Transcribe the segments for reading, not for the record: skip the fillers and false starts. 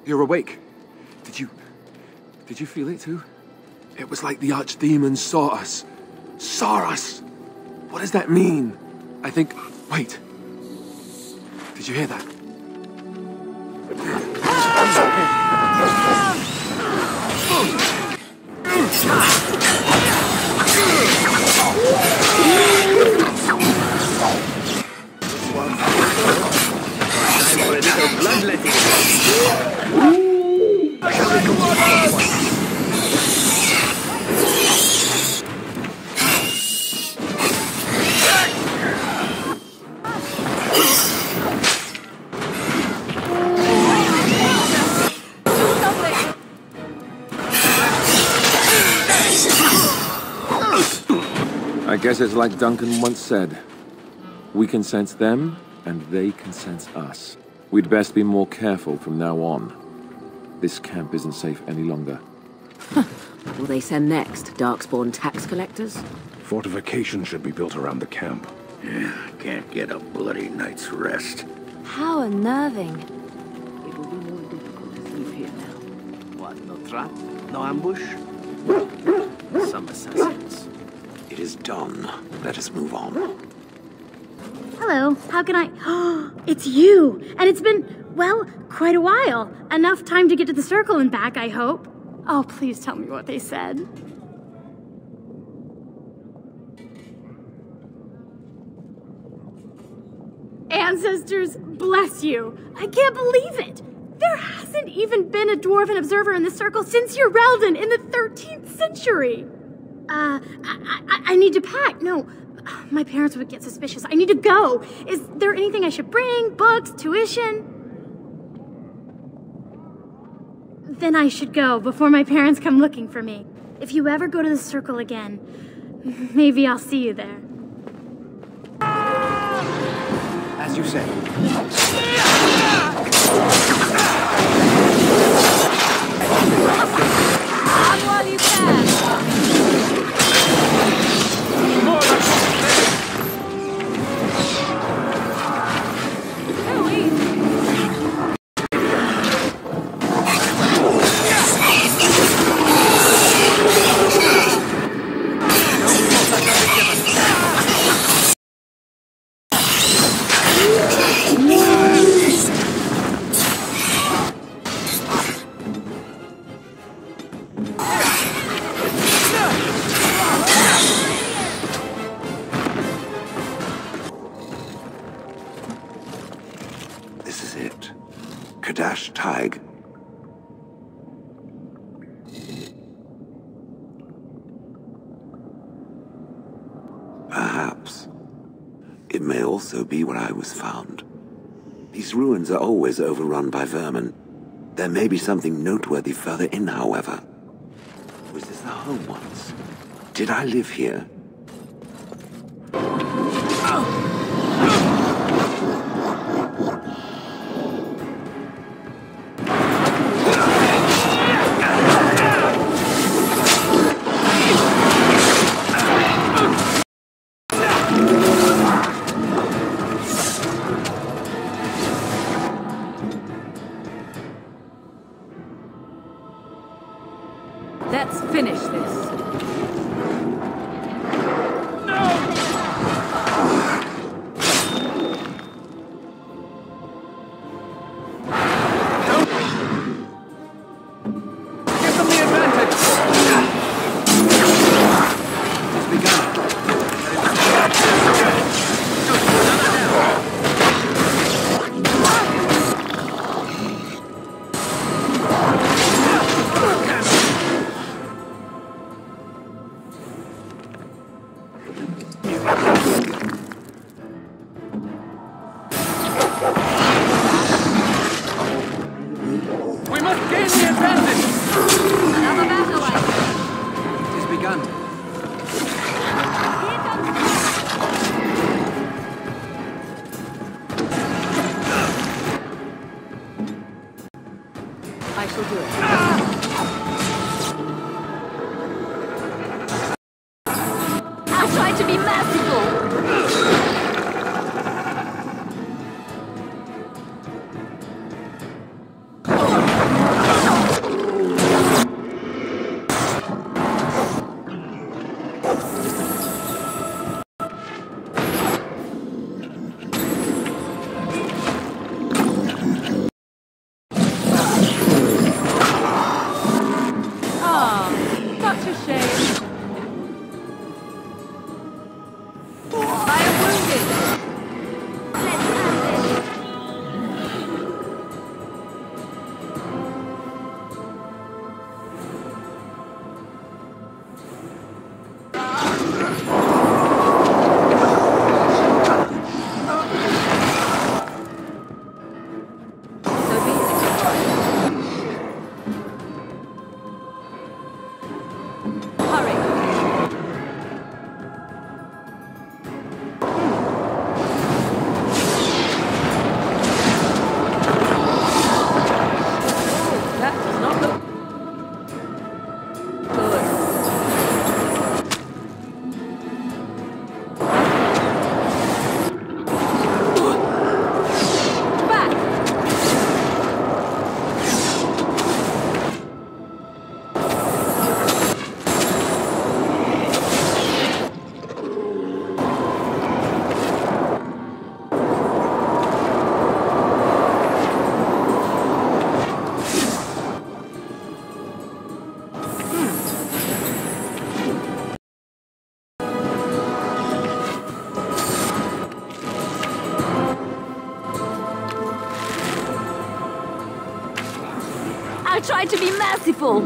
You're awake. Did you feel it too? It was like the archdemons saw us. Saw us! What does that mean? I think... Wait. Did you hear that? I guess it's like Duncan once said. We can sense them, and they can sense us. We'd best be more careful from now on. This camp isn't safe any longer. What will they send next? Darkspawn tax collectors? Fortification should be built around the camp. Yeah, can't get a bloody night's rest. How unnerving. It will be more difficult to sleep here now. What, no trap? No ambush? Some assassins. It is done. Let us move on. Hello, how can I... It's you! And it's been, well, quite a while. Enough time to get to the circle and back, I hope. Oh, please tell me what they said. Ancestors, bless you. I can't believe it. There hasn't even been a dwarven observer in the circle since your Relden in the 13th century. I need to pack. No, my parents would get suspicious. I need to go. Is there anything I should bring? Books? Tuition? Then I should go before my parents come looking for me. If you ever go to the circle again, maybe I'll see you there. As you say. Run while you can. Perhaps. It may also be where I was found. These ruins are always overrun by vermin. There may be something noteworthy further in, however. Was this the home once? Did I live here? Let's finish this. I shall do it. I'll try to be merciful. I tried to be merciful.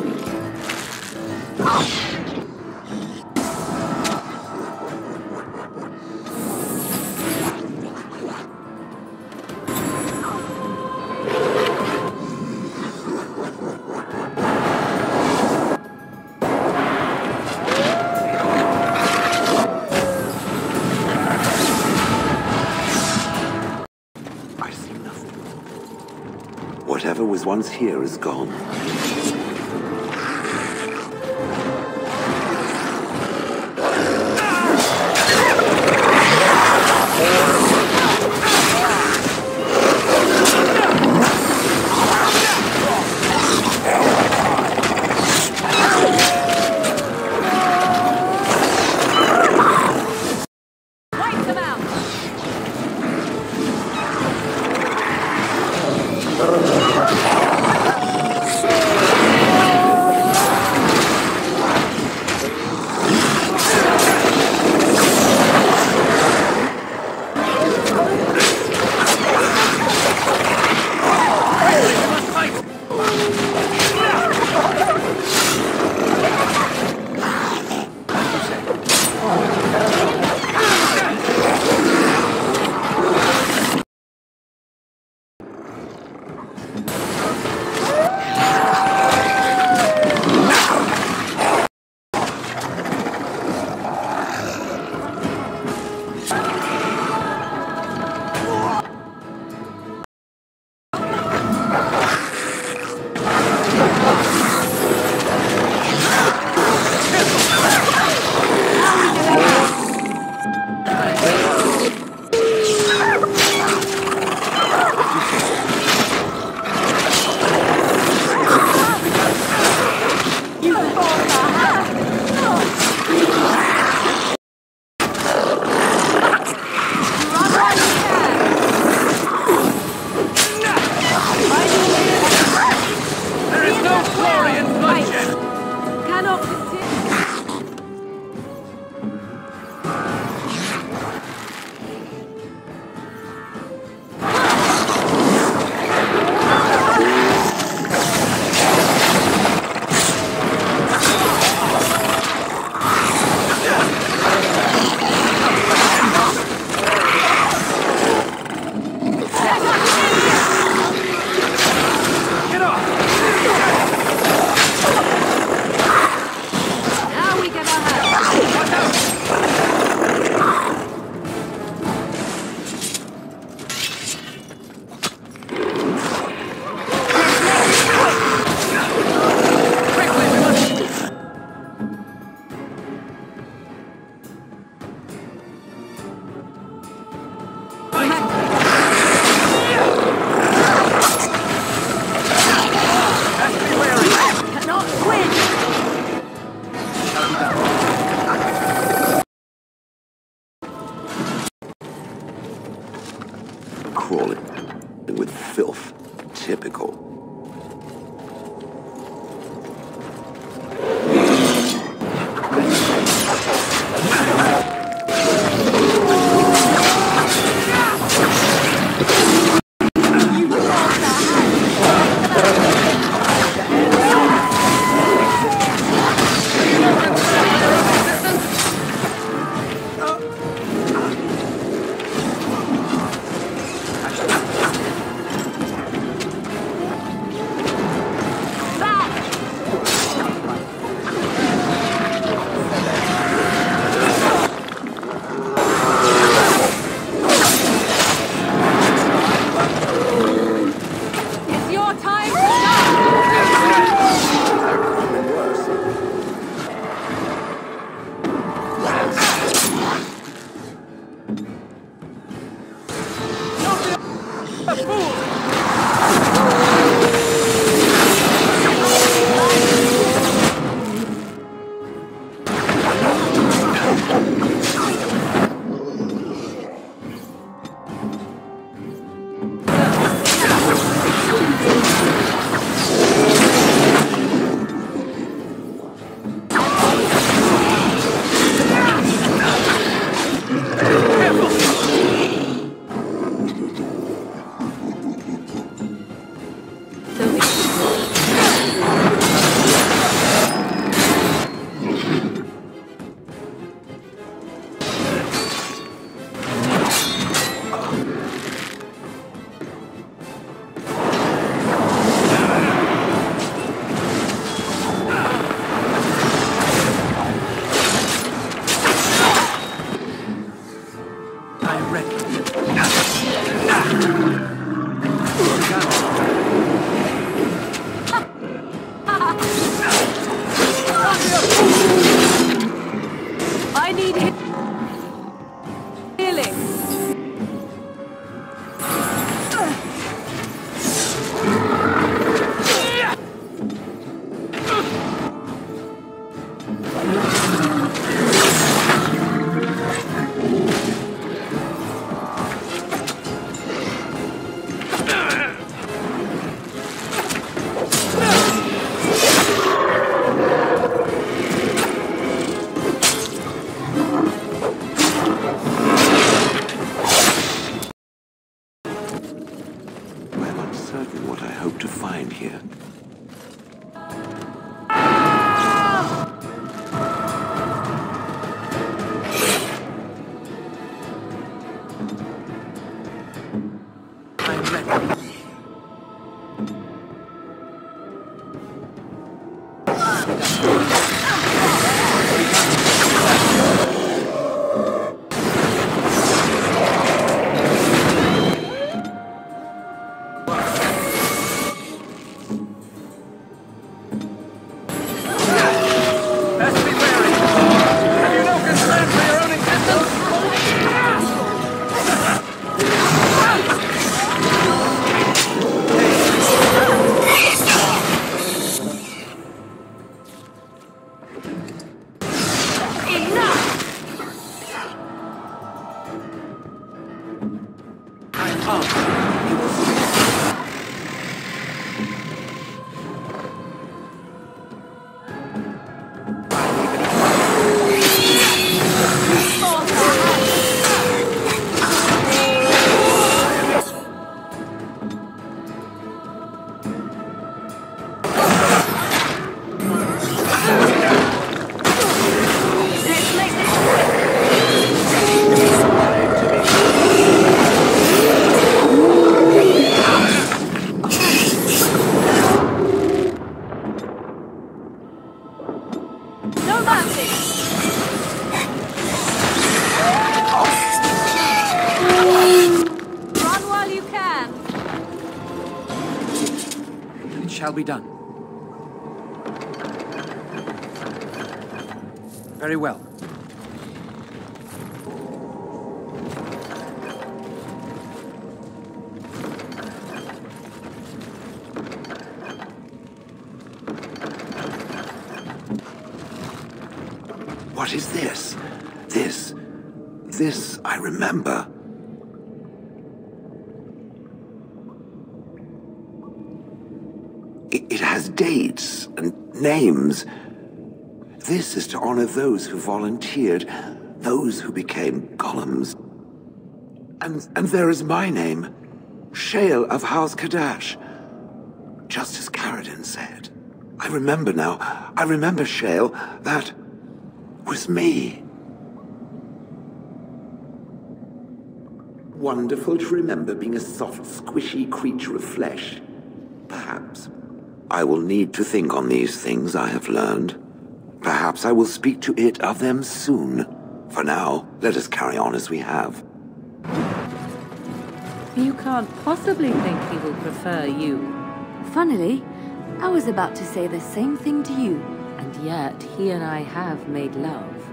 Whatever was once here is gone. Crawling with filth. Typical. than what I hope to find here. I'm ready. Best be wary. Have you no concern for your own existence? I'm up. You will see. No mercy! Run while you can. It shall be done. Very well. What is this? This I remember. It has dates and names. This is to honor those who volunteered, those who became golems. And there is my name, Shale of House Kadash. Just as Karadin said. I remember now. I remember, Shale. That was me. Wonderful to remember being a soft, squishy creature of flesh. Perhaps I will need to think on these things I have learned. Perhaps I will speak to it of them soon. For now, let us carry on as we have. You can't possibly think he will prefer you. Funnily, I was about to say the same thing to you. And yet, he and I have made love.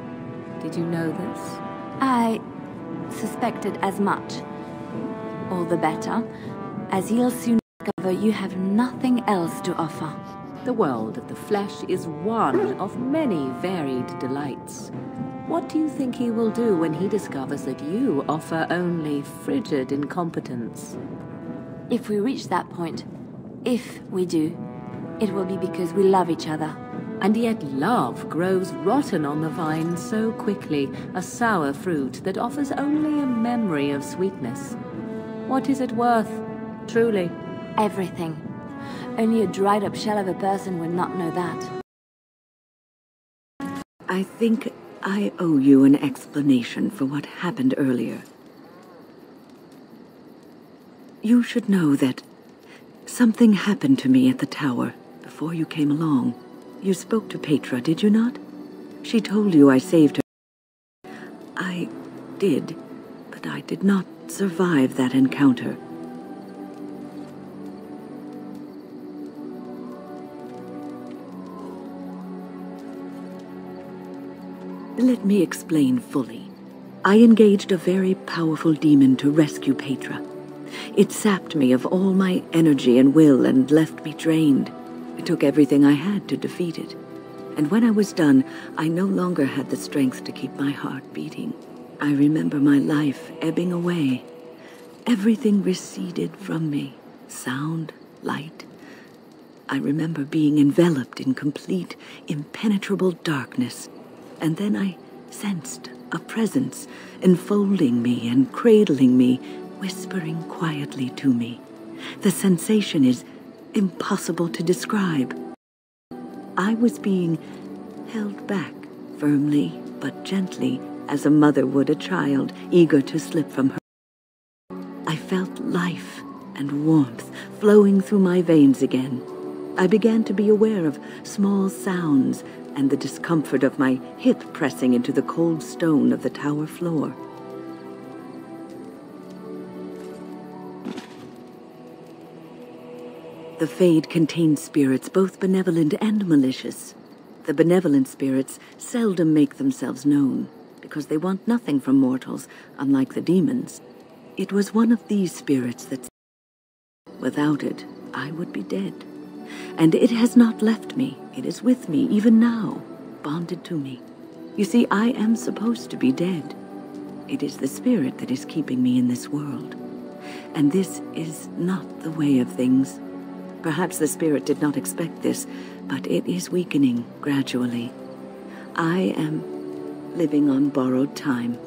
Did you know this? I suspected as much. All the better, as you'll soon discover you have nothing else to offer. The world of the flesh is one of many varied delights. What do you think he will do when he discovers that you offer only frigid incompetence? If we reach that point, if we do, it will be because we love each other. And yet love grows rotten on the vine so quickly, a sour fruit that offers only a memory of sweetness. What is it worth, truly? Everything. Only a dried up shell of a person would not know that. I think I owe you an explanation for what happened earlier. You should know that something happened to me at the tower before you came along. You spoke to Petra, did you not? She told you I saved her. I did, but I did not survive that encounter. Let me explain fully. I engaged a very powerful demon to rescue Petra. It sapped me of all my energy and will and left me drained. It took everything I had to defeat it. And when I was done, I no longer had the strength to keep my heart beating. I remember my life ebbing away. Everything receded from me. Sound, light. I remember being enveloped in complete, impenetrable darkness. And then I sensed a presence enfolding me and cradling me, whispering quietly to me. The sensation is impossible to describe. I was being held back, firmly but gently, as a mother would a child eager to slip from her. I felt life and warmth flowing through my veins again. I began to be aware of small sounds and the discomfort of my hip pressing into the cold stone of the tower floor. The Fade contains spirits both benevolent and malicious. The benevolent spirits seldom make themselves known, because they want nothing from mortals, unlike the demons. It was one of these spirits that said, without it, I would be dead. And it has not left me. It is with me, even now, bonded to me. You see, I am supposed to be dead. It is the spirit that is keeping me in this world. And this is not the way of things. Perhaps the spirit did not expect this, but it is weakening gradually. I am living on borrowed time.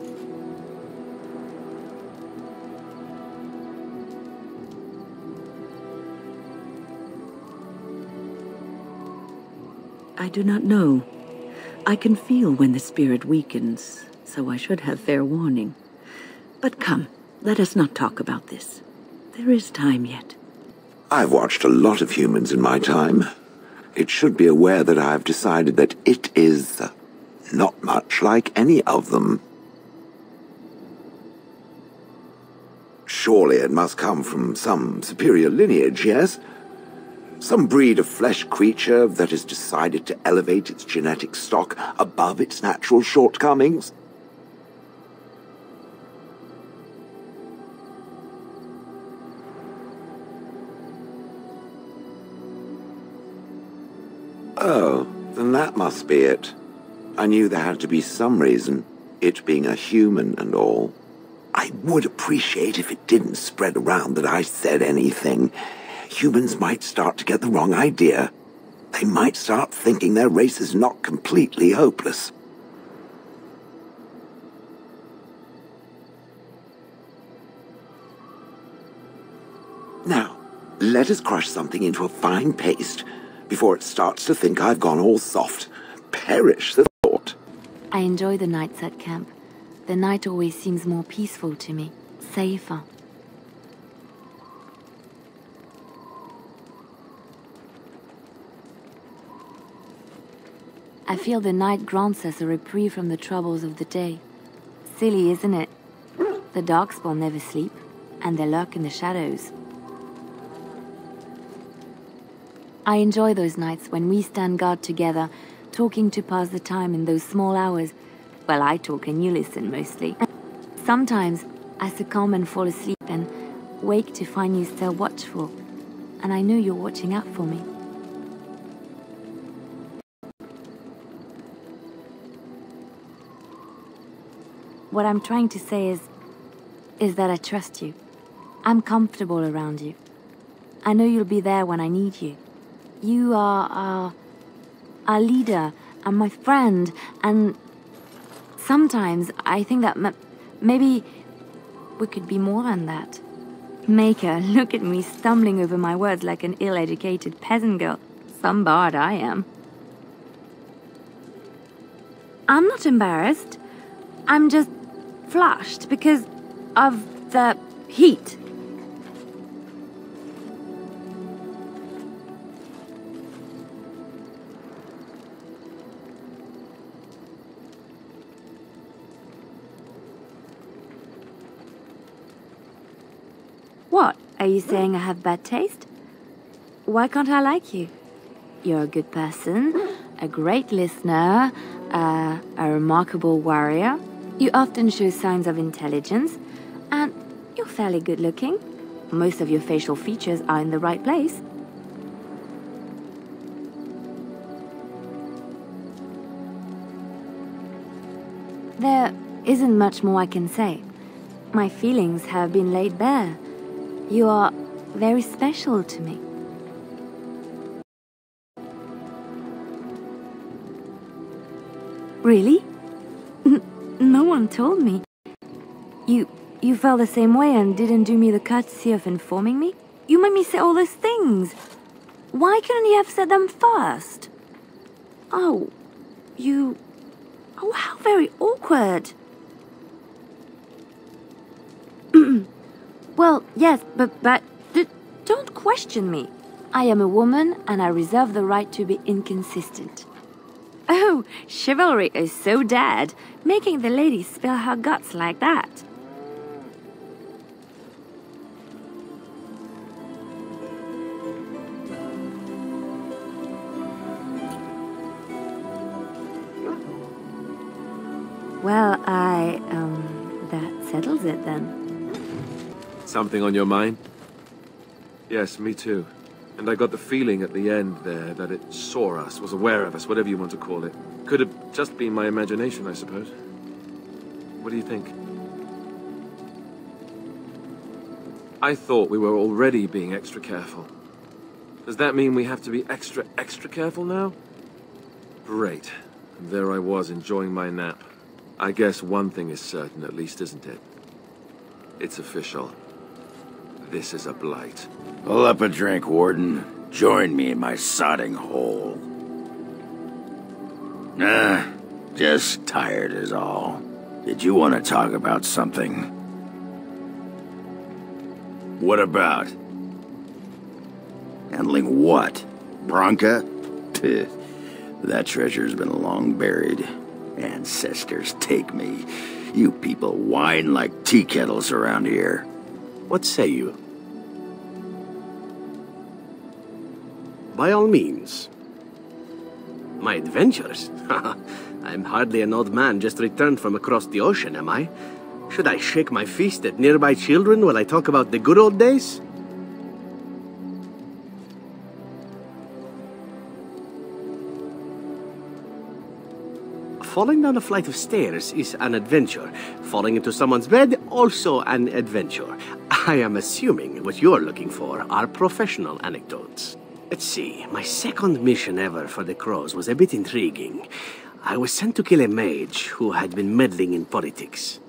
I do not know. I can feel when the spirit weakens, so I should have fair warning. But come, let us not talk about this. There is time yet. I've watched a lot of humans in my time. It should be aware that I've decided that it is not much like any of them. Surely it must come from some superior lineage, yes? Some breed of flesh creature that has decided to elevate its genetic stock above its natural shortcomings? Oh, then that must be it. I knew there had to be some reason, it being a human and all. I would appreciate if it didn't spread around that I said anything. Humans might start to get the wrong idea. They might start thinking their race is not completely hopeless. Now, let us crush something into a fine paste before it starts to think I've gone all soft. Perish the thought. I enjoy the nights at camp. The night always seems more peaceful to me, safer. I feel the night grants us a reprieve from the troubles of the day. Silly, isn't it? The darkspawn never sleep, and they lurk in the shadows. I enjoy those nights when we stand guard together, talking to pass the time in those small hours. Well, I talk and you listen mostly. Sometimes I succumb and fall asleep and wake to find you still watchful, and I know you're watching out for me. What I'm trying to say is that I trust you. I'm comfortable around you. I know you'll be there when I need you. You are our leader and my friend, and sometimes I think that maybe we could be more than that. Maker, look at me stumbling over my words like an ill-educated peasant girl. Some bard I am. I'm not embarrassed. I'm just flushed because of the heat. What? Are you saying I have bad taste? Why can't I like you? You're a good person, a great listener, a remarkable warrior. You often show signs of intelligence, and you're fairly good looking. Most of your facial features are in the right place. There isn't much more I can say. My feelings have been laid bare. You are very special to me. Really? No one told me. You felt the same way and didn't do me the courtesy of informing me? You made me say all those things. Why couldn't you have said them first? Oh, you... Oh, how very awkward. Well, yes, but don't question me. I am a woman, and I reserve the right to be inconsistent. Oh, chivalry is so dead, making the lady spill her guts like that. Well, that settles it then. Something on your mind? Yes, me too. And I got the feeling at the end there that it saw us, was aware of us, whatever you want to call it. Could have just been my imagination, I suppose. What do you think? I thought we were already being extra careful. Does that mean we have to be extra careful now? Great. And there I was, enjoying my nap. I guess one thing is certain, at least, isn't it? It's official. This is a blight. Pull up a drink, Warden. Join me in my sodding hole. Just tired is all. Did you want to talk about something? What about? Handling what? Bronca? That treasure's been long buried. Ancestors take me. You people whine like tea kettles around here. What say you? By all means. My adventures? I'm hardly an old man just returned from across the ocean, am I? Should I shake my fist at nearby children while I talk about the good old days? Falling down a flight of stairs is an adventure. Falling into someone's bed, also an adventure. I am assuming what you're looking for are professional anecdotes. Let's see, my second mission ever for the Crows was a bit intriguing. I was sent to kill a mage who had been meddling in politics.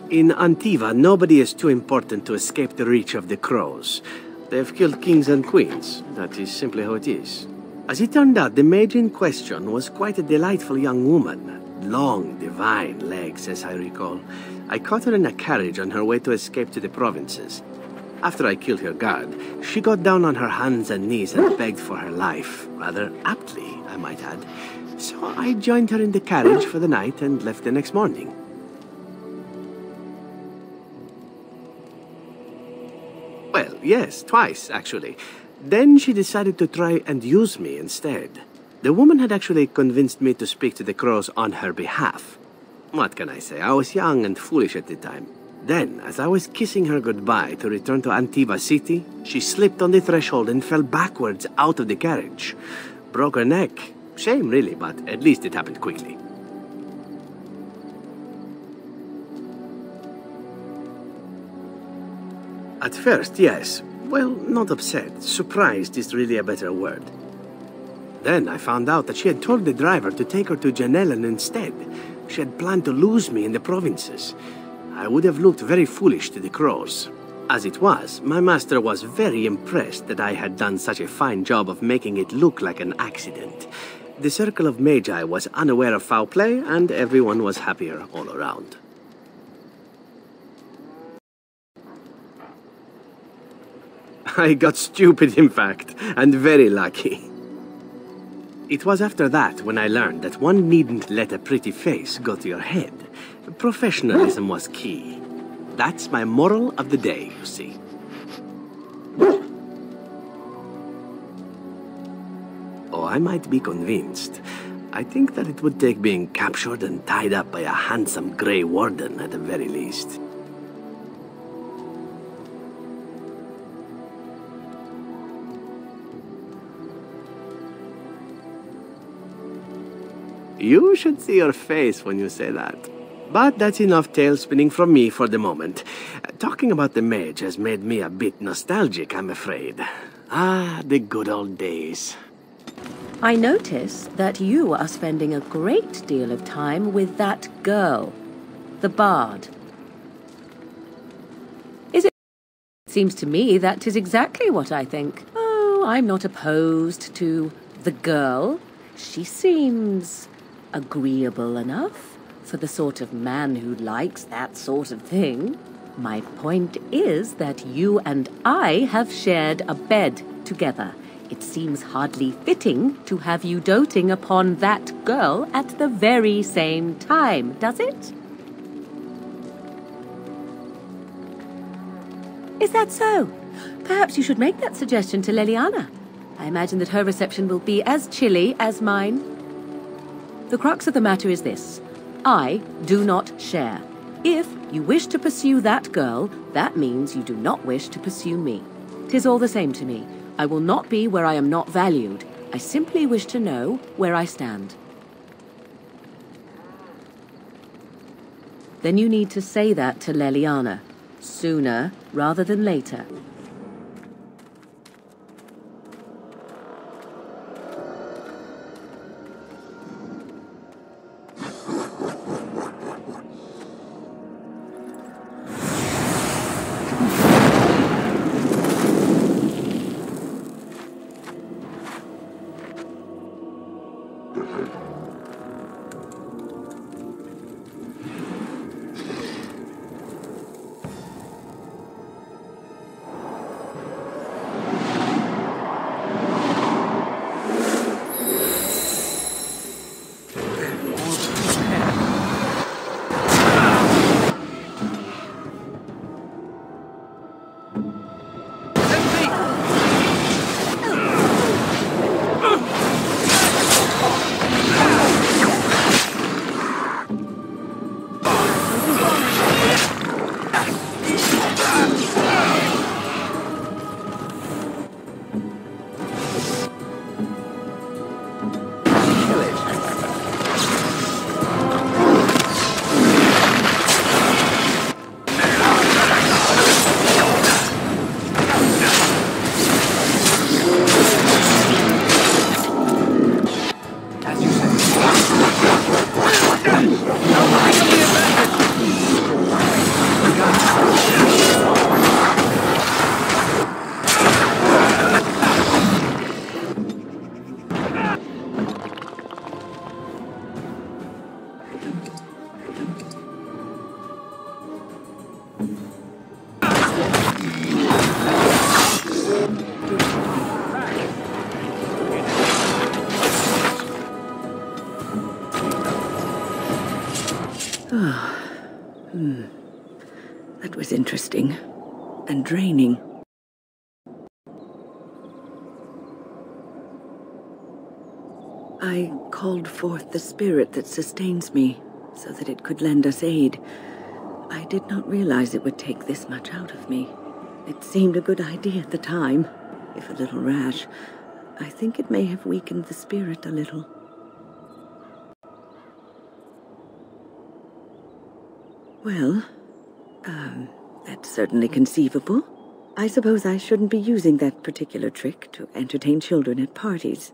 In Antiva, nobody is too important to escape the reach of the Crows. They've killed kings and queens. That is simply how it is. As it turned out, the mage in question was quite a delightful young woman. Long, divine legs, as I recall. I caught her in a carriage on her way to escape to the provinces. After I killed her guard, she got down on her hands and knees and begged for her life. Rather aptly, I might add. So I joined her in the carriage for the night and left the next morning. Well, yes, twice, actually. Then she decided to try and use me instead. The woman had actually convinced me to speak to the Crows on her behalf. What can I say? I was young and foolish at the time. Then, as I was kissing her goodbye to return to Antiva City, she slipped on the threshold and fell backwards out of the carriage. Broke her neck. Shame, really, but at least it happened quickly. At first, yes. Well, not upset. Surprised is really a better word. Then I found out that she had told the driver to take her to Janellen instead. She had planned to lose me in the provinces. I would have looked very foolish to the Crows. As it was, my master was very impressed that I had done such a fine job of making it look like an accident. The circle of Magi was unaware of foul play, and everyone was happier all around. I got stupid, in fact, and very lucky. It was after that when I learned that one needn't let a pretty face go to your head. Professionalism was key. That's my moral of the day, you see. Oh, I might be convinced. I think that it would take being captured and tied up by a handsome grey warden at the very least. You should see your face when you say that. But that's enough tale spinning from me for the moment. Talking about the mage has made me a bit nostalgic, I'm afraid. Ah, the good old days. I notice that you are spending a great deal of time with that girl, the bard. Is it? Seems to me that is exactly what I think. Oh, I'm not opposed to the girl. She seems agreeable enough for the sort of man who likes that sort of thing. My point is that you and I have shared a bed together. It seems hardly fitting to have you doting upon that girl at the very same time, does it? Is that so? Perhaps you should make that suggestion to Leliana. I imagine that her reception will be as chilly as mine. The crux of the matter is this. I do not share. If you wish to pursue that girl, that means you do not wish to pursue me. 'Tis all the same to me. I will not be where I am not valued. I simply wish to know where I stand. Then you need to say that to Leliana, sooner rather than later. That was interesting and draining. I called forth the spirit that sustains me so that it could lend us aid. I did not realize it would take this much out of me. It seemed a good idea at the time, if a little rash. I think it may have weakened the spirit a little. Well, that's certainly conceivable. I suppose I shouldn't be using that particular trick to entertain children at parties.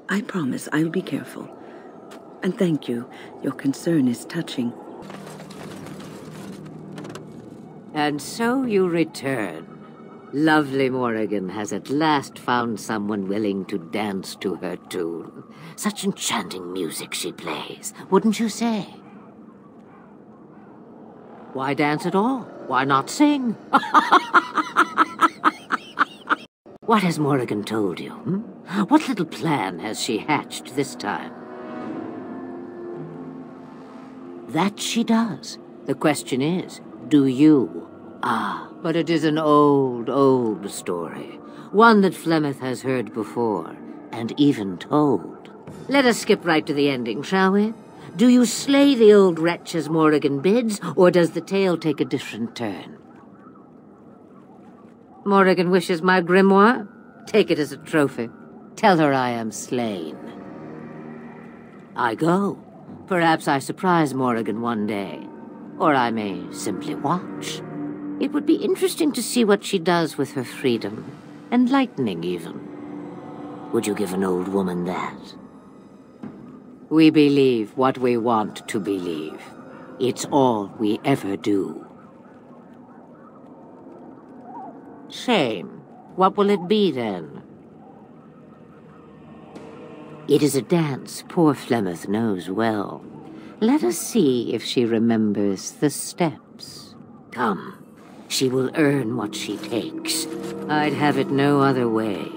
I promise I'll be careful. And thank you. Your concern is touching. And so you return. Lovely Morrigan has at last found someone willing to dance to her tune. Such enchanting music she plays, wouldn't you say? Why dance at all? Why not sing? What has Morrigan told you? What little plan has she hatched this time? That she does. The question is, do you? Ah, but it is an old, old story. One that Flemeth has heard before, and even told. Let us skip right to the ending, shall we? Do you slay the old wretch as Morrigan bids, or does the tale take a different turn? Morrigan wishes my grimoire? Take it as a trophy. Tell her I am slain. I go. Perhaps I surprise Morrigan one day. Or I may simply watch. It would be interesting to see what she does with her freedom. Enlightening, even. Would you give an old woman that? We believe what we want to believe. It's all we ever do. Shame. What will it be, then? It is a dance poor Flemeth knows well. Let us see if she remembers the steps. Come. She will earn what she takes. I'd have it no other way.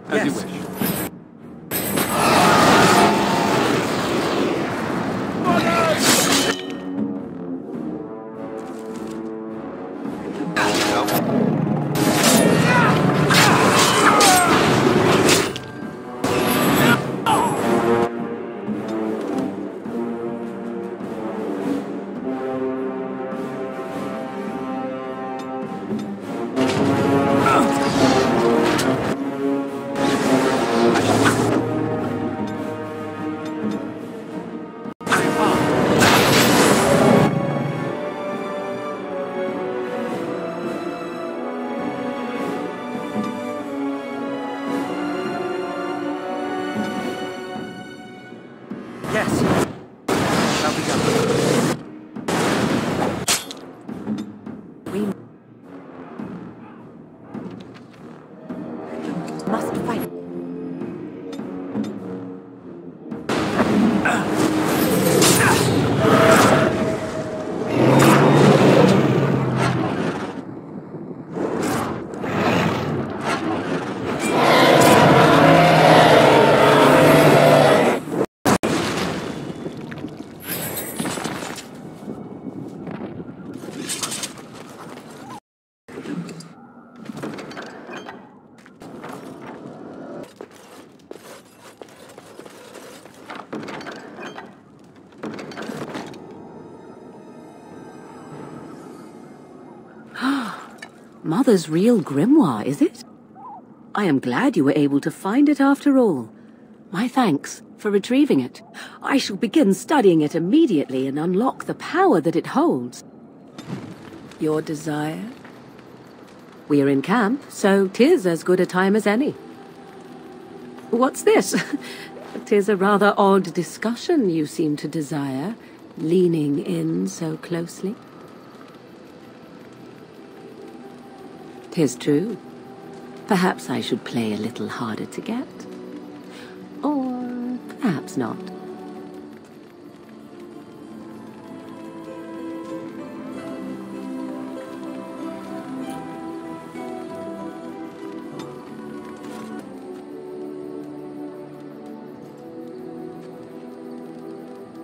As you wish. Mother's real grimoire, is it? I am glad you were able to find it after all. My thanks for retrieving it. I shall begin studying it immediately and unlock the power that it holds. Your desire? We are in camp, so 'tis as good a time as any. What's this? 'Tis a rather odd discussion you seem to desire, leaning in so closely. 'Tis true. Perhaps I should play a little harder to get. Or perhaps not.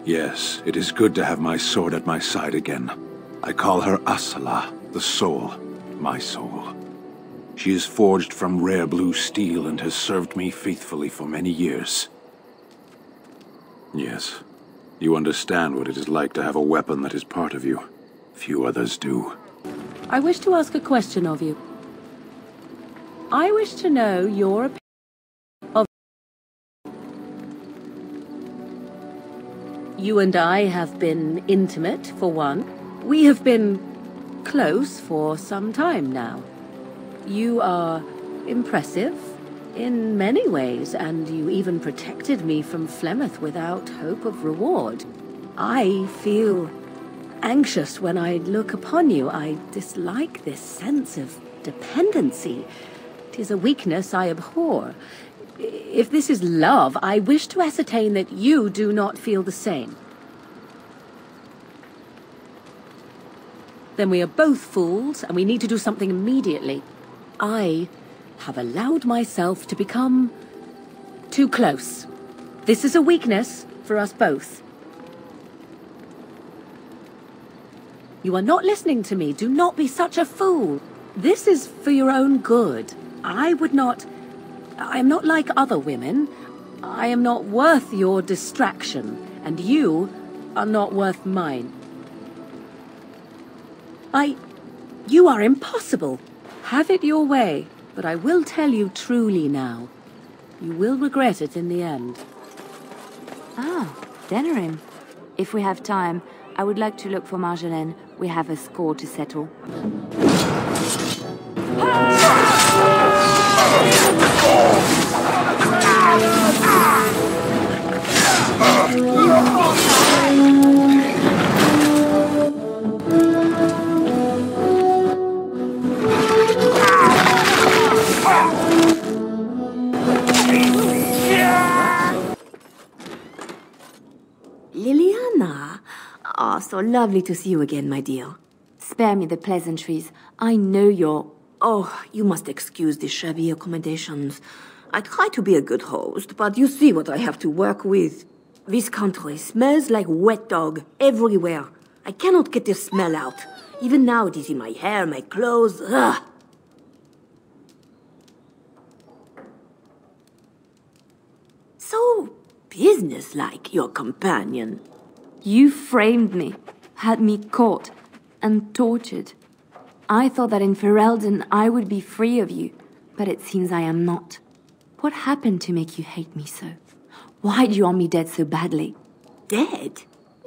Yes, it is good to have my sword at my side again. I call her Asala, the soul, my soul. She is forged from rare blue steel and has served me faithfully for many years. Yes, you understand what it is like to have a weapon that is part of you. Few others do. I wish to ask a question of you. I wish to know your opinion of... You and I have been intimate, for one. We have been close for some time now. You are impressive in many ways, and you even protected me from Flemeth without hope of reward. I feel anxious when I look upon you. I dislike this sense of dependency. 'Tis a weakness I abhor. If this is love, I wish to ascertain that you do not feel the same. Then we are both fools, and we need to do something immediately. I have allowed myself to become too close. This is a weakness for us both. You are not listening to me. Do not be such a fool. This is for your own good. I am not like other women. I am not worth your distraction, and you are not worth mine. You are impossible. Have it your way, but I will tell you truly now. You will regret it in the end. Ah, Denerim. If we have time, I would like to look for Marjolaine. We have a score to settle. Liliana! Ah, so lovely to see you again, my dear. Spare me the pleasantries. I know you're... Oh, you must excuse the shabby accommodations. I try to be a good host, but you see what I have to work with. This country smells like wet dog everywhere. I cannot get the smell out. Even now it is in my hair, my clothes. Ugh. So businesslike, your companion. You framed me, had me caught, and tortured. I thought that in Ferelden I would be free of you, but it seems I am not. What happened to make you hate me so? Why do you want me dead so badly? Dead?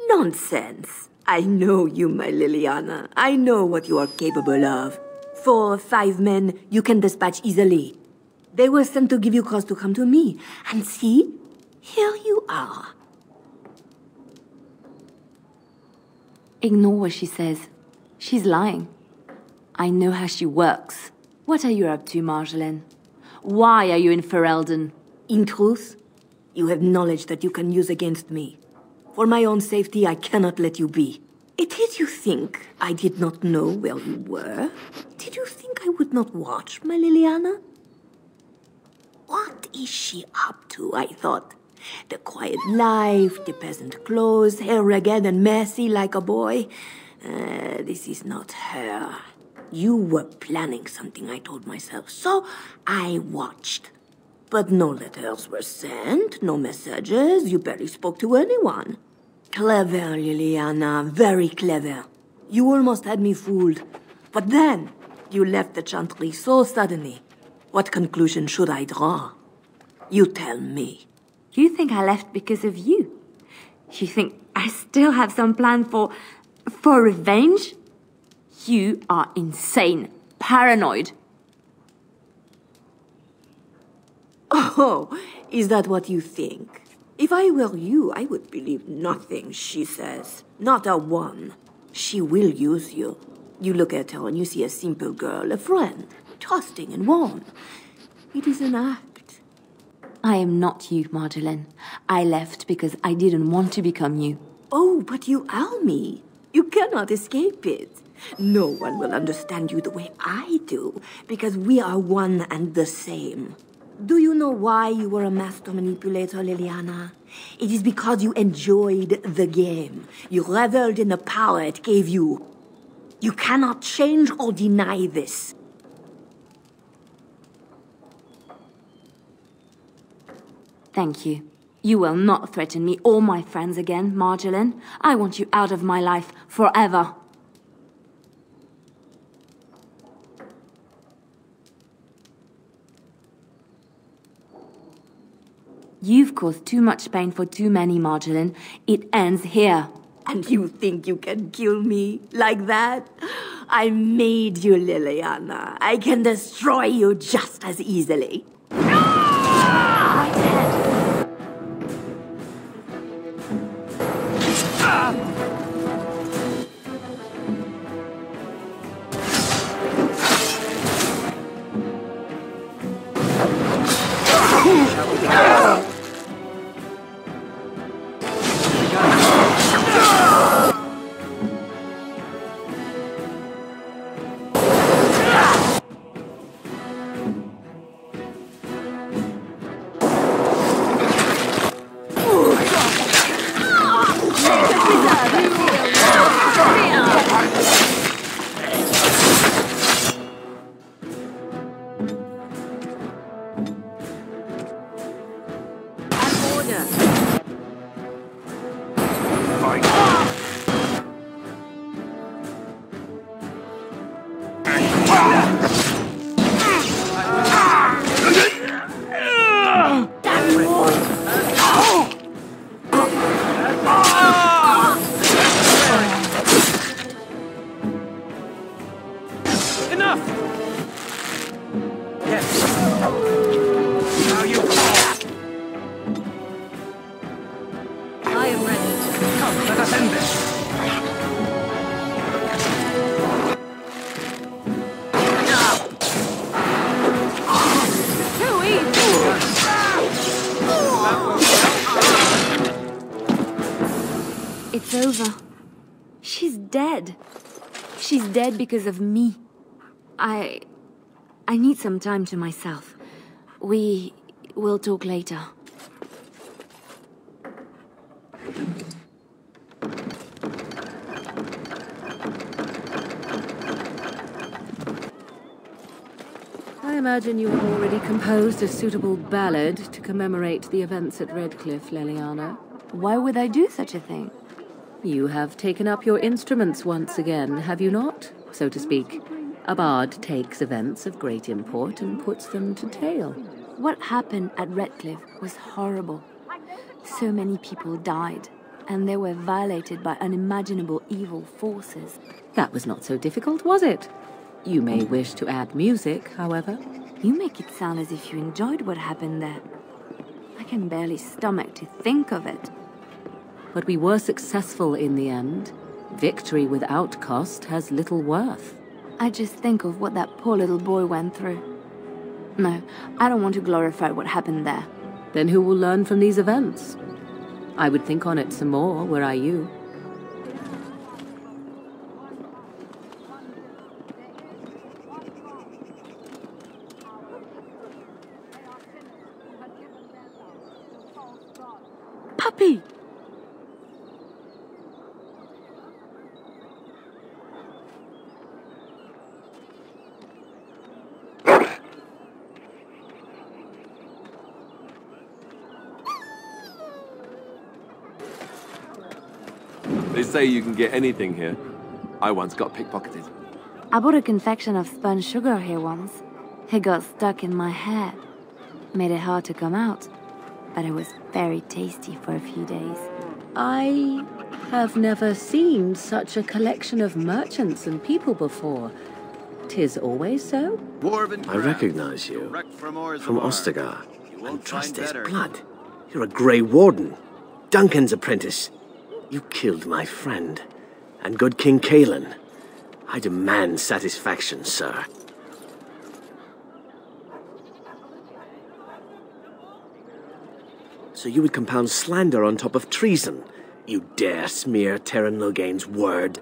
Nonsense. I know you, my Liliana. I know what you are capable of. 4 or 5 men you can dispatch easily. They were sent to give you cause to come to me. And see, here you are. Ignore what she says. She's lying. I know how she works. What are you up to, Marjolaine? Why are you in Ferelden? In truth, you have knowledge that you can use against me. For my own safety, I cannot let you be. It is you think I did not know where you were? Did you think I would not watch, my Liliana? What is she up to, I thought? The quiet life, the peasant clothes, hair ragged and messy like a boy. This is not her. You were planning something, I told myself, so I watched. But no letters were sent, no messages, you barely spoke to anyone. Clever, Liliana, very clever. You almost had me fooled. But then, You left the Chantry so suddenly. What conclusion should I draw? You tell me. You think I left because of you? You think I still have some plan for revenge? You are insane, paranoid. Oh, is that what you think? If I were you, I would believe nothing she says. Not a one. She will use you. You look at her and you see a simple girl, a friend, trusting and warm. It is an act. I am not you, Marjolaine. I left because I didn't want to become you. Oh, but you are me. You cannot escape it. No one will understand you the way I do, because we are one and the same. Do you know why you were a master manipulator, Liliana? It is because you enjoyed the game. You reveled in the power it gave you. You cannot change or deny this. Thank you. You will not threaten me or my friends again, Marjolaine. I want you out of my life forever. You've caused too much pain for too many, Marjolaine. It ends here. And you think you can kill me like that? I made you, Liliana. I can destroy you just as easily. My head. It's over. She's dead. She's dead because of me. I need some time to myself. We will talk later. I imagine you have already composed a suitable ballad to commemorate the events at Redcliffe, Liliana. Why would I do such a thing? You have taken up your instruments once again, have you not? So to speak. A bard takes events of great import and puts them to tale. What happened at Redcliffe was horrible. So many people died, and they were violated by unimaginable evil forces. That was not so difficult, was it? You may wish to add music, however. You make it sound as if you enjoyed what happened there. I can barely stomach to think of it. But we were successful in the end. Victory without cost has little worth. I just think of what that poor little boy went through. No, I don't want to glorify what happened there. Then who will learn from these events? I would think on it some more, were I you. Puppy! They say you can get anything here. I once got pickpocketed. I bought a confection of spun sugar here once. It got stuck in my hair. Made it hard to come out. But it was very tasty for a few days. I have never seen such a collection of merchants and people before. 'Tis always so? I recognize you. From Ostagar. And trust his blood. You're a Grey Warden. Duncan's apprentice. You killed my friend. And good King Kalen. I demand satisfaction, sir. So you would compound slander on top of treason? You dare smear Terran Loghain's word?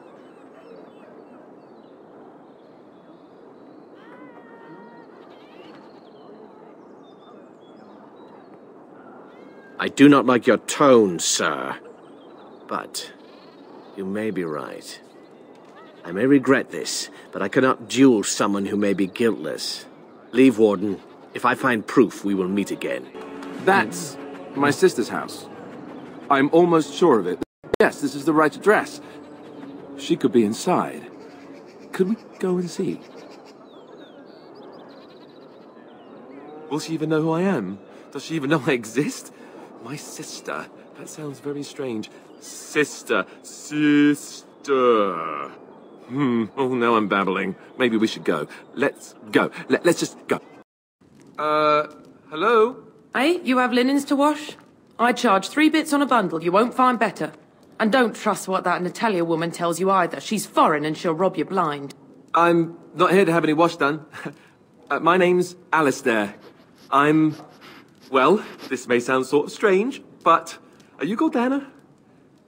I do not like your tone, sir. But you may be right. I may regret this, but I cannot duel someone who may be guiltless. Leave, Warden. If I find proof, we will meet again. That's my sister's house. I'm almost sure of it. Yes, this is the right address. She could be inside. Could we go and see? Will she even know who I am? Does she even know I exist? My sister. That sounds very strange. Sister. Sister. Oh, now I'm babbling. Maybe we should go. Let's go. Let's just go. Hello? Hey, you have linens to wash? I charge 3 bits on a bundle. You won't find better. And don't trust what that Natalia woman tells you either. She's foreign and she'll rob you blind. I'm not here to have any wash done. My name's Alistair. Well, this may sound sort of strange, but are you Goldana?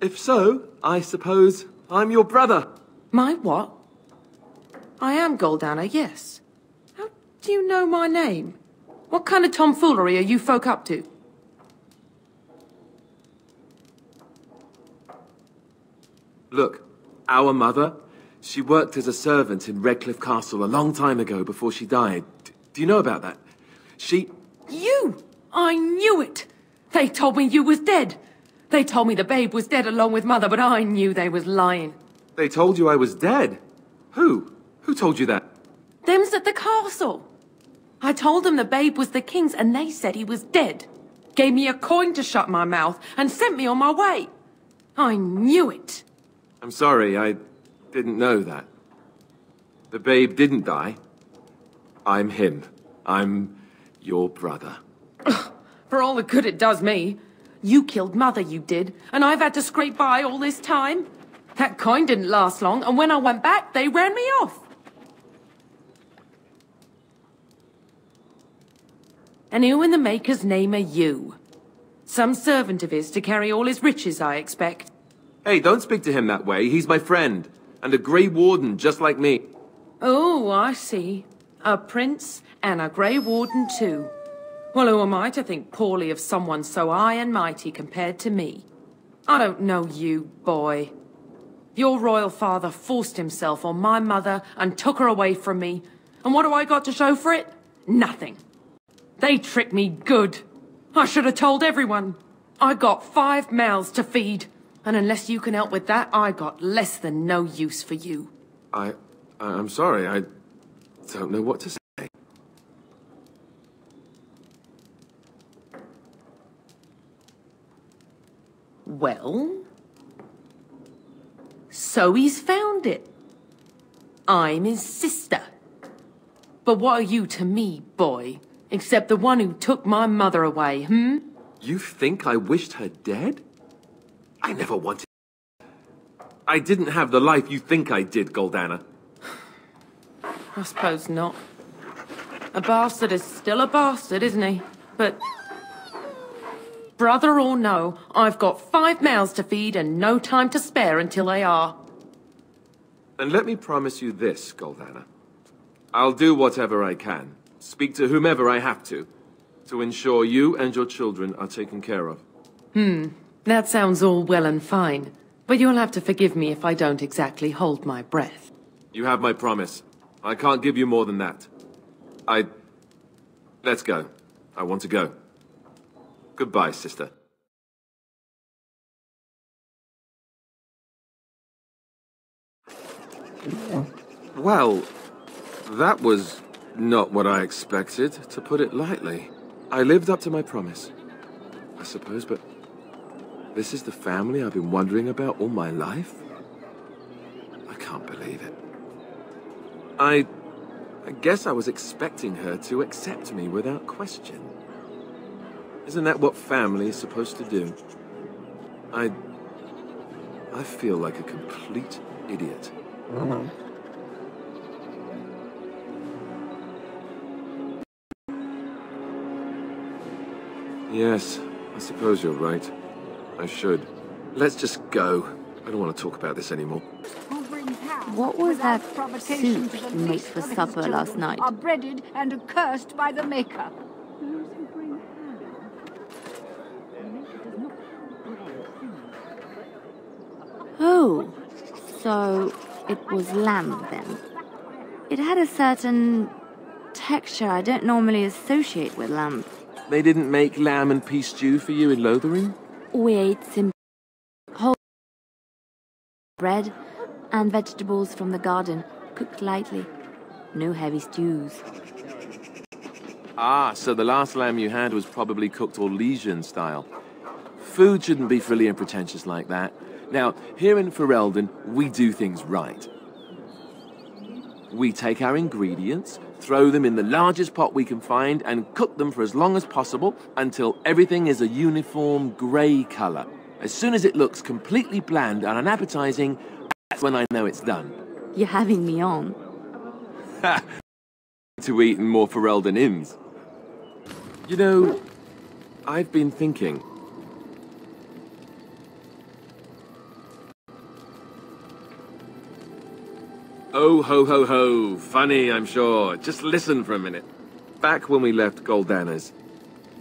If so, I suppose I'm your brother. My what? I am Goldana, yes. How do you know my name? What kind of tomfoolery are you folk up to? Look, our mother, she worked as a servant in Redcliffe Castle a long time ago before she died. Do you know about that? You! I knew it! They told me you was dead. They told me the babe was dead along with mother, but I knew they was lying. They told you I was dead? Who? Who told you that? Them's at the castle. I told them the babe was the king's and they said he was dead. Gave me a coin to shut my mouth and sent me on my way. I knew it. I'm sorry, I didn't know that. The babe didn't die. I'm him. I'm your brother. For all the good it does me. You killed mother, you did, and I've had to scrape by all this time. That coin didn't last long, and when I went back, they ran me off. And who in the Maker's name are you? Some servant of his to carry all his riches, I expect. Hey, don't speak to him that way. He's my friend, and a Grey Warden just like me. Oh, I see. A prince and a Grey Warden too. Well, who am I to think poorly of someone so high and mighty compared to me? I don't know you, boy. Your royal father forced himself on my mother and took her away from me. And what do I got to show for it? Nothing. They tricked me good. I should have told everyone. I got 5 mouths to feed. And unless you can help with that, I got less than no use for you. I'm sorry. I don't know what to say. Well, so he's found it. I'm his sister. But what are you to me, boy? Except the one who took my mother away, You think I wished her dead? I never wanted... I didn't have the life you think I did, Goldana. I suppose not. A bastard is still a bastard, isn't he? But... brother or no, I've got 5 mouths to feed and no time to spare until they are. And let me promise you this, Goldana. I'll do whatever I can, speak to whomever I have to ensure you and your children are taken care of. That sounds all well and fine, but you'll have to forgive me if I don't exactly hold my breath. You have my promise. I can't give you more than that. Let's go. I want to go. Goodbye, sister. Well, that was not what I expected, to put it lightly. I lived up to my promise, I suppose, but this is the family I've been wondering about all my life? I can't believe it. I guess I was expecting her to accept me without question. Isn't that what family is supposed to do? I feel like a complete idiot. Yes, I suppose you're right. I should. Let's just go. I don't want to talk about this anymore. What was that soup you made for supper last night? Are breaded and accursed by the maker. Oh, so it was lamb then. It had a certain texture I don't normally associate with lamb. They didn't make lamb and pea stew for you in Lothering? We ate simple whole bread and vegetables from the garden, cooked lightly. No heavy stews. Ah, so the last lamb you had was probably cooked Orlesian style. Food shouldn't be frilly and pretentious like that. Now, here in Ferelden, we do things right. We take our ingredients, throw them in the largest pot we can find, and cook them for as long as possible until everything is a uniform grey colour. As soon as it looks completely bland and unappetizing, that's when I know it's done. You're having me on. Ha! To eat in more Ferelden inns. You know, I've been thinking. Oh, ho, ho, ho. Funny, I'm sure. Just listen for a minute. Back when we left Goldana's,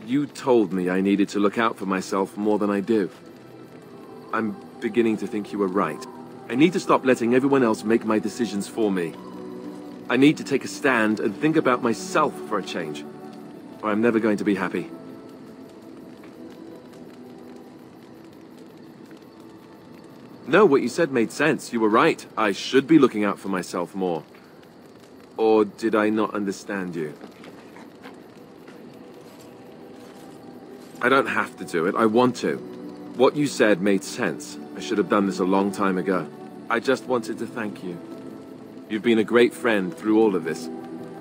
you told me I needed to look out for myself more than I do. I'm beginning to think you were right. I need to stop letting everyone else make my decisions for me. I need to take a stand and think about myself for a change, or I'm never going to be happy. No, what you said made sense. You were right. I should be looking out for myself more. Or did I not understand you? I don't have to do it. I want to. What you said made sense. I should have done this a long time ago. I just wanted to thank you. You've been a great friend through all of this.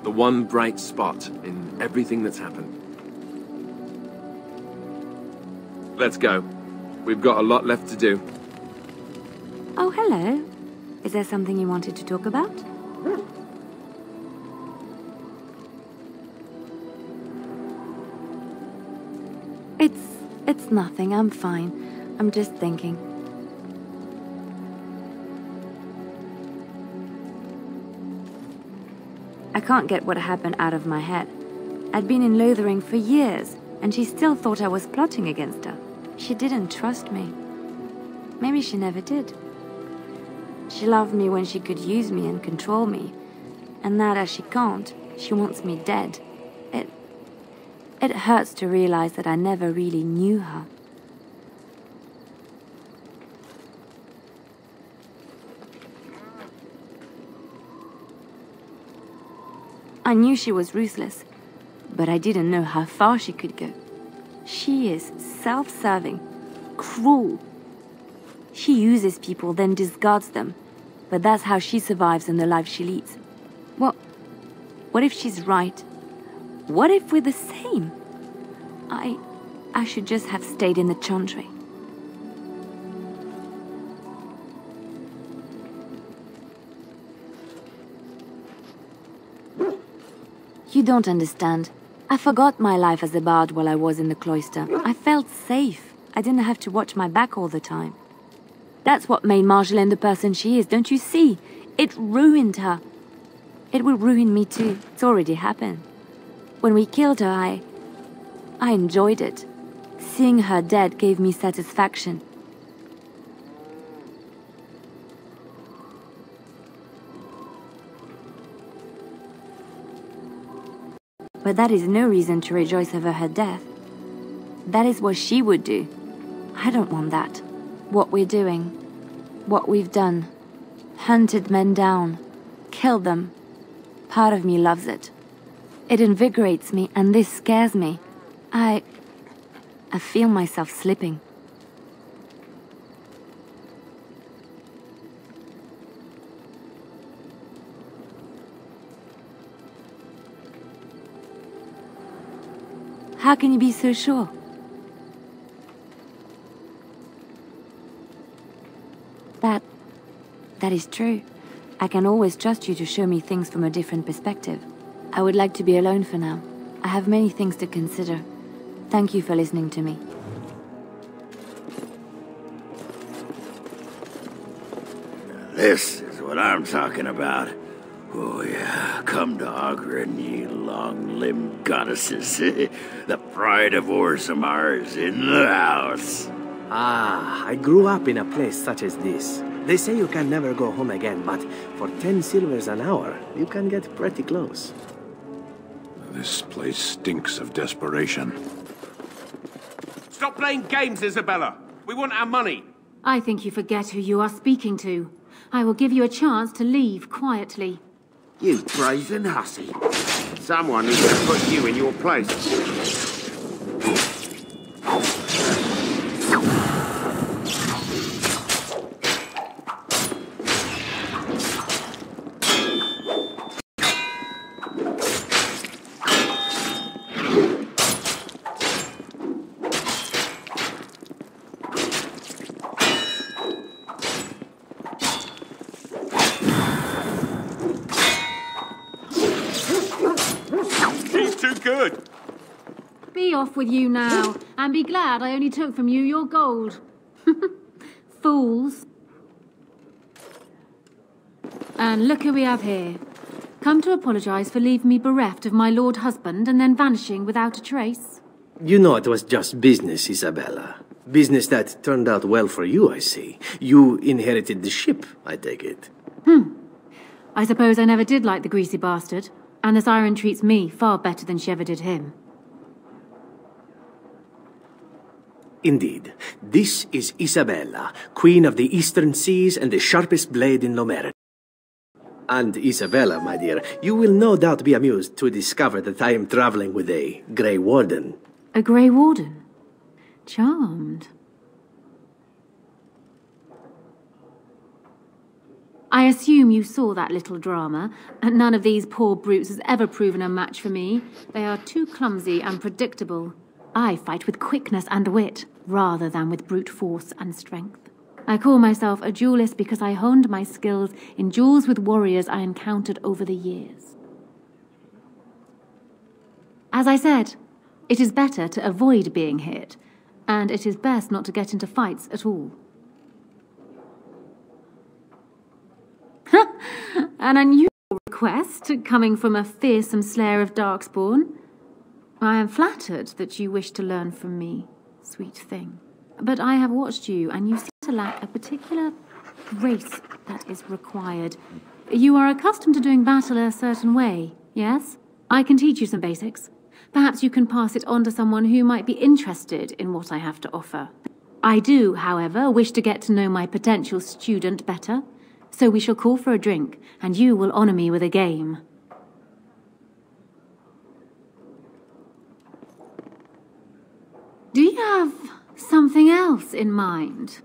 The one bright spot in everything that's happened. Let's go. We've got a lot left to do. Oh, hello. Is there something you wanted to talk about? It's nothing. I'm fine. I'm just thinking. I can't get what happened out of my head. I'd been in Lothering for years, and she still thought I was plotting against her. She didn't trust me. Maybe she never did. She loved me when she could use me and control me. And now that she can't, she wants me dead. It hurts to realize that I never really knew her. I knew she was ruthless, but I didn't know how far she could go. She is self-serving, cruel. She uses people, then discards them. But that's how she survives in the life she leads. What if she's right? What if we're the same? I should just have stayed in the Chantry. You don't understand. I forgot my life as a bard while I was in the cloister. I felt safe. I didn't have to watch my back all the time. That's what made Marjolaine the person she is, don't you see? It ruined her. It will ruin me too. It's already happened. When we killed her, I enjoyed it. Seeing her dead gave me satisfaction. But that is no reason to rejoice over her death. That is what she would do. I don't want that. What we're doing, what we've done, hunted men down, killed them. Part of me loves it. It invigorates me, and this scares me. I feel myself slipping. How can you be so sure? That is true. I can always trust you to show me things from a different perspective. I would like to be alone for now. I have many things to consider. Thank you for listening to me. This is what I'm talking about. Oh yeah, come to Ogren, ye long-limbed goddesses. The pride of Orzammar is in the house. Ah, I grew up in a place such as this. They say you can never go home again, but for 10 silvers an hour, you can get pretty close. This place stinks of desperation. Stop playing games, Isabella. We want our money. I think you forget who you are speaking to. I will give you a chance to leave quietly. You brazen hussy. Someone needs to put you in your place. Good. Be off with you now, and be glad I only took from you your gold. Fools. And look who we have here. Come to apologize for leaving me bereft of my lord husband and then vanishing without a trace. You know it was just business, Isabella. Business that turned out well for you, I see. You inherited the ship, I take it. I suppose I never did like the greasy bastard. And the siren treats me far better than she ever did him. Indeed. This is Isabella, Queen of the Eastern Seas and the sharpest blade in Lomer. And Isabella, my dear, you will no doubt be amused to discover that I am traveling with a Grey Warden. A Grey Warden? Charmed. I assume you saw that little drama, and none of these poor brutes has ever proven a match for me. They are too clumsy and predictable. I fight with quickness and wit, rather than with brute force and strength. I call myself a duelist because I honed my skills in duels with warriors I encountered over the years. As I said, it is better to avoid being hit, and it is best not to get into fights at all. An unusual request, coming from a fearsome slayer of Darkspawn. I am flattered that you wish to learn from me, sweet thing. But I have watched you, and you seem to lack a particular grace that is required. You are accustomed to doing battle a certain way, yes? I can teach you some basics. Perhaps you can pass it on to someone who might be interested in what I have to offer. I do, however, wish to get to know my potential student better. So we shall call for a drink, and you will honor me with a game. Do you have something else in mind?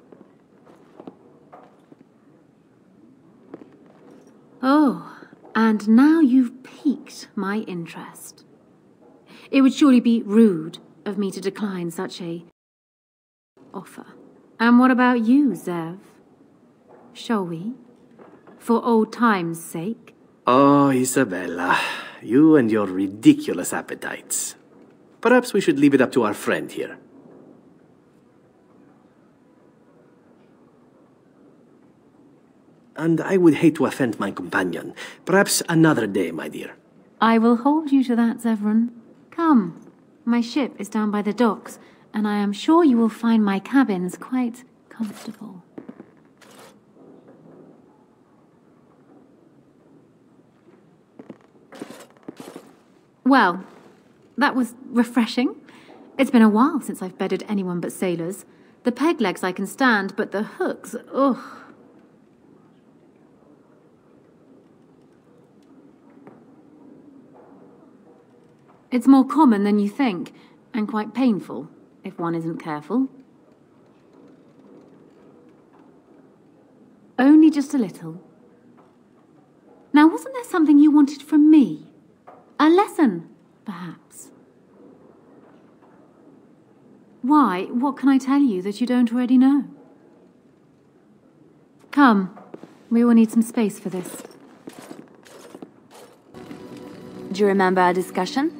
Oh, and now you've piqued my interest. It would surely be rude of me to decline such a offer. And what about you, Zev? Shall we? For old time's sake? Oh, Isabella, you and your ridiculous appetites. Perhaps we should leave it up to our friend here. And I would hate to offend my companion. Perhaps another day, my dear. I will hold you to that, Zevran. Come, my ship is down by the docks, and I am sure you will find my cabins quite comfortable. Well, that was refreshing. It's been a while since I've bedded anyone but sailors. The peg legs I can stand, but the hooks, ugh. It's more common than you think, and quite painful, if one isn't careful. Only just a little. Now, wasn't there something you wanted from me? A lesson, perhaps? Why? What can I tell you that you don't already know? Come, we will need some space for this. Do you remember our discussion?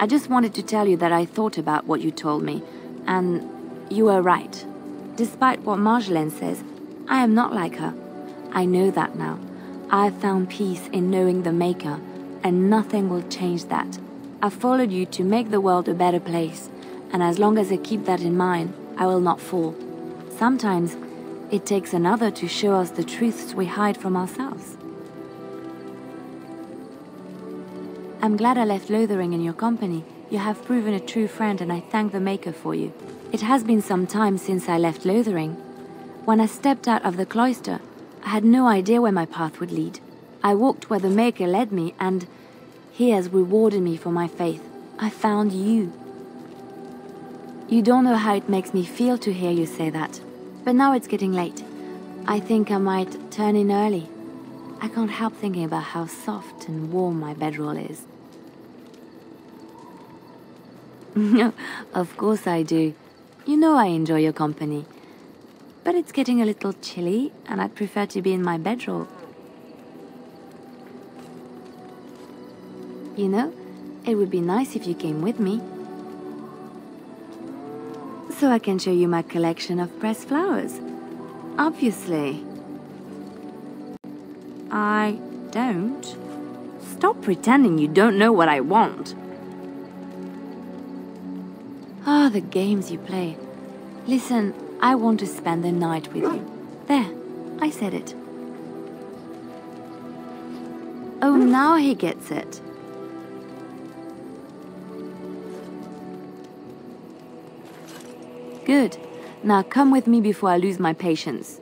I just wanted to tell you that I thought about what you told me, and you were right. Despite what Marjolaine says, I am not like her. I know that now. I've found peace in knowing the Maker, and nothing will change that. I followed you to make the world a better place, and as long as I keep that in mind, I will not fall. Sometimes, it takes another to show us the truths we hide from ourselves. I'm glad I left Lothering in your company. You have proven a true friend, and I thank the Maker for you. It has been some time since I left Lothering. When I stepped out of the cloister, I had no idea where my path would lead. I walked where the Maker led me, and he has rewarded me for my faith. I found you. You don't know how it makes me feel to hear you say that. But now it's getting late. I think I might turn in early. I can't help thinking about how soft and warm my bedroll is. Of course I do. You know I enjoy your company. But it's getting a little chilly, and I'd prefer to be in my bedroll. You know, it would be nice if you came with me. So I can show you my collection of pressed flowers. Obviously. I don't. Stop pretending you don't know what I want. Ah, the games you play. Listen, I want to spend the night with you. There, I said it. Oh, now he gets it. Good. Now come with me before I lose my patience.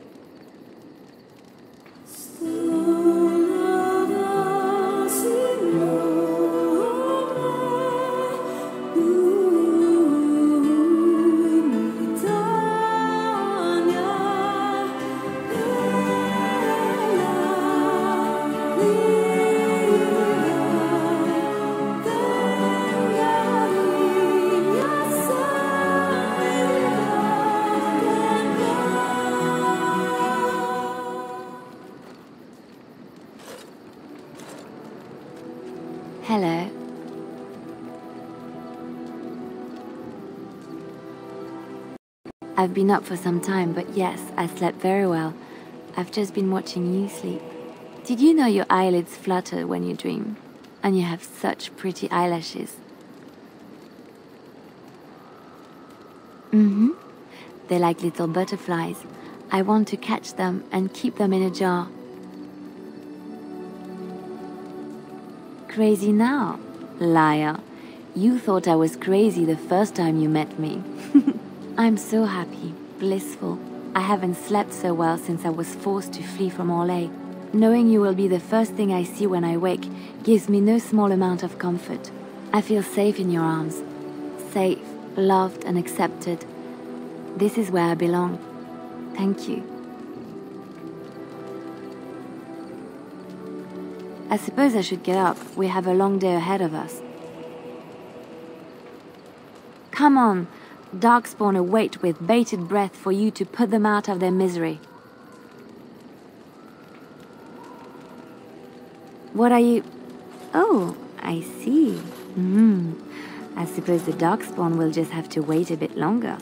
Hello. I've been up for some time, but yes, I slept very well. I've just been watching you sleep. Did you know your eyelids flutter when you dream? And you have such pretty eyelashes. Mm-hmm. They're like little butterflies. I want to catch them and keep them in a jar. Crazy now? Liar. You thought I was crazy the first time you met me. I'm so happy, blissful. I haven't slept so well since I was forced to flee from Orlais. Knowing you will be the first thing I see when I wake gives me no small amount of comfort. I feel safe in your arms. Safe, loved and accepted. This is where I belong. Thank you. I suppose I should get up. We have a long day ahead of us. Come on. Darkspawn await with bated breath for you to put them out of their misery. What are you... Oh, I see. I suppose the Darkspawn will just have to wait a bit longer.